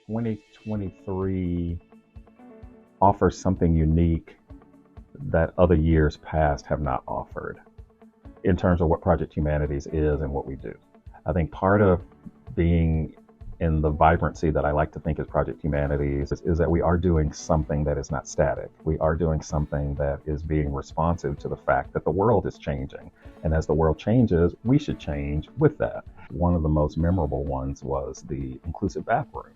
2023 offers something unique that other years past have not offered in terms of what Project Humanities is and what we do. I think part of being in the vibrancy that I like to think is Project Humanities is that we are doing something that is not static. We are doing something that is being responsive to the fact that the world is changing. And as the world changes, we should change with that. One of the most memorable ones was the inclusive bathrooms,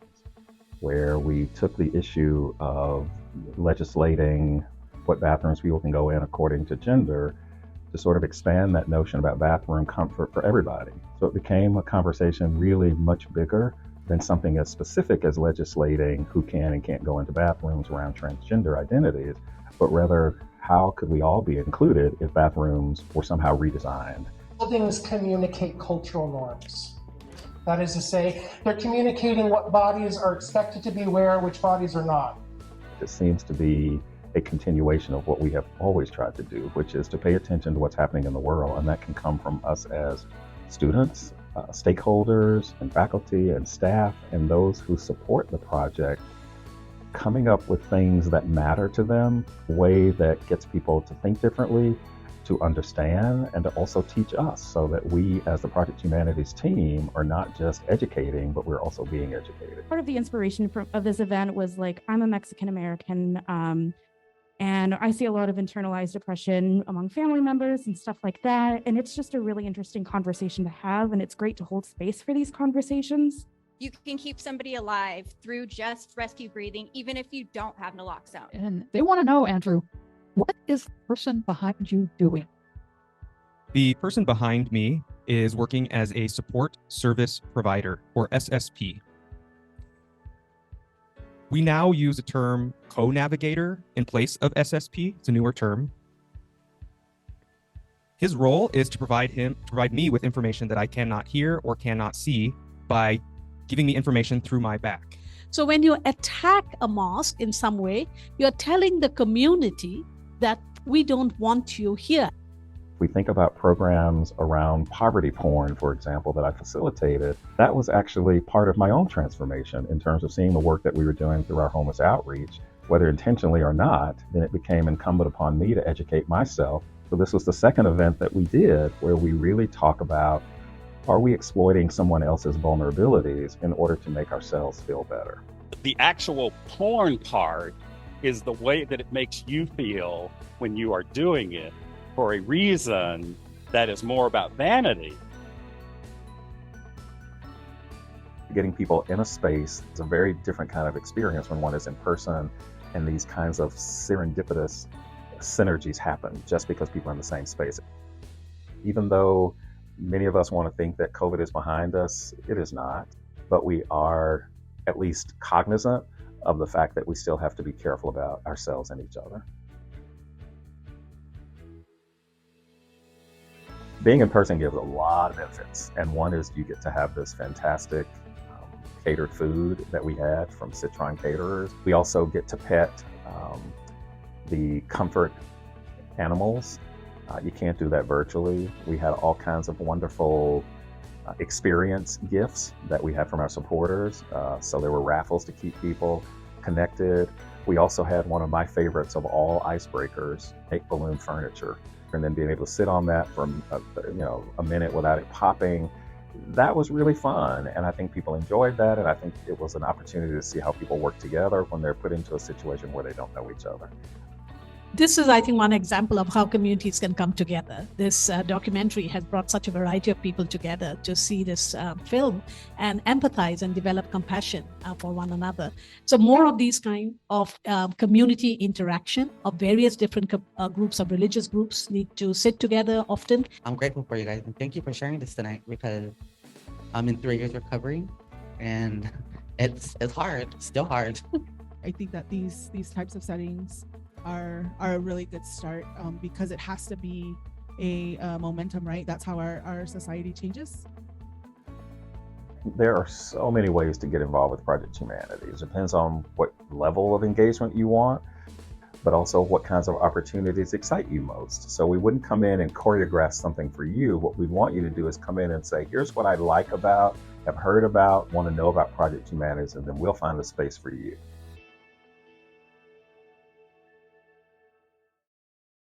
where we took the issue of legislating what bathrooms people can go in according to gender to sort of expand that notion about bathroom comfort for everybody. So it became a conversation really much bigger than something as specific as legislating who can and can't go into bathrooms around transgender identities, but rather how could we all be included if bathrooms were somehow redesigned. Buildings communicate cultural norms. That is to say, they're communicating what bodies are expected to be where, which bodies are not. It seems to be a continuation of what we have always tried to do, which is to pay attention to what's happening in the world, and that can come from us as students, stakeholders, and faculty and staff, and those who support the project, coming up with things that matter to them, a way that gets people to think differently, to understand, and to also teach us, so that we as the Project Humanities team are not just educating, but we're also being educated. Part of the inspiration of this event was like, I'm a Mexican American, and I see a lot of internalized oppression among family members and stuff like that. And it's just a really interesting conversation to have. And it's great to hold space for these conversations. You can keep somebody alive through just rescue breathing, even if you don't have naloxone. And they want to know, Andrew, what is the person behind you doing? The person behind me is working as a support service provider, or SSP. We now use the term co-navigator in place of SSP. It's a newer term. His role is to provide me with information that I cannot hear or cannot see by giving me information through my back. So when you attack a mosque in some way, you're telling the community that we don't want you here. We think about programs around poverty porn, for example, that I facilitated. That was actually part of my own transformation in terms of seeing the work that we were doing through our homeless outreach, whether intentionally or not. Then it became incumbent upon me to educate myself. So this was the second event that we did where we really talk about, are we exploiting someone else's vulnerabilities in order to make ourselves feel better? The actual porn part is the way that it makes you feel when you are doing it, for a reason that is more about vanity. Getting people in a space is a very different kind of experience when one is in person, and these kinds of serendipitous synergies happen just because people are in the same space. Even though many of us want to think that COVID is behind us, it is not, but we are at least cognizant of the fact that we still have to be careful about ourselves and each other. Being in person gives a lot of benefits, and one is you get to have this fantastic catered food that we had from Citron Caterers. We also get to pet the comfort animals. You can't do that virtually. We had all kinds of wonderful experience gifts that we had from our supporters. So there were raffles to keep people connected. We also had one of my favorites of all icebreakers, make balloon furniture. And then being able to sit on that for a minute without it popping, that was really fun. And I think people enjoyed that. And I think it was an opportunity to see how people work together when they're put into a situation where they don't know each other. This is, I think, one example of how communities can come together. This documentary has brought such a variety of people together to see this film and empathize and develop compassion for one another. So more of these kind of community interaction of various different groups of religious groups need to sit together often. I'm grateful for you guys, and thank you for sharing this tonight, because I'm in 3 years recovering, and it's hard, still hard. I think that these types of settings are a really good start, because it has to be a momentum, right? That's how our society changes. There are so many ways to get involved with Project Humanities. It depends on what level of engagement you want. but also what kinds of opportunities excite you most. So we wouldn't come in and choreograph something for you. What we want you to do is come in and say, here's what I like about, have heard about, want to know about Project Humanities, and then we'll find a space for you.